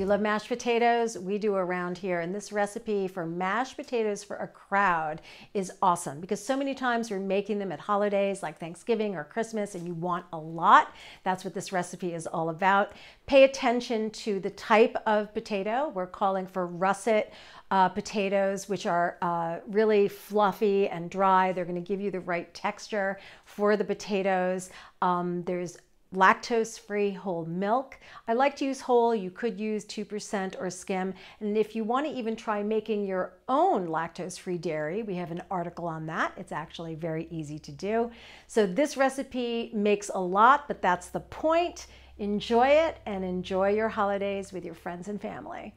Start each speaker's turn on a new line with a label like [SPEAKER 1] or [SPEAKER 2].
[SPEAKER 1] love mashed potatoes? We do around here. And this recipe for mashed potatoes for a crowd is awesome because so many times we're making them at holidays like Thanksgiving or Christmas and you want a lot. That's what this recipe is all about. Pay attention to the type of potato. We're calling for russet potatoes, which are really fluffy and dry. They're going to give you the right texture for the potatoes. There's lactose-free whole milk. I like to use whole. You could use 2% or skim. And if you want to even try making your own lactose-free dairy, we have an article on that. It's actually very easy to do. So this recipe makes a lot, but that's the point. Enjoy it and enjoy your holidays with your friends and family.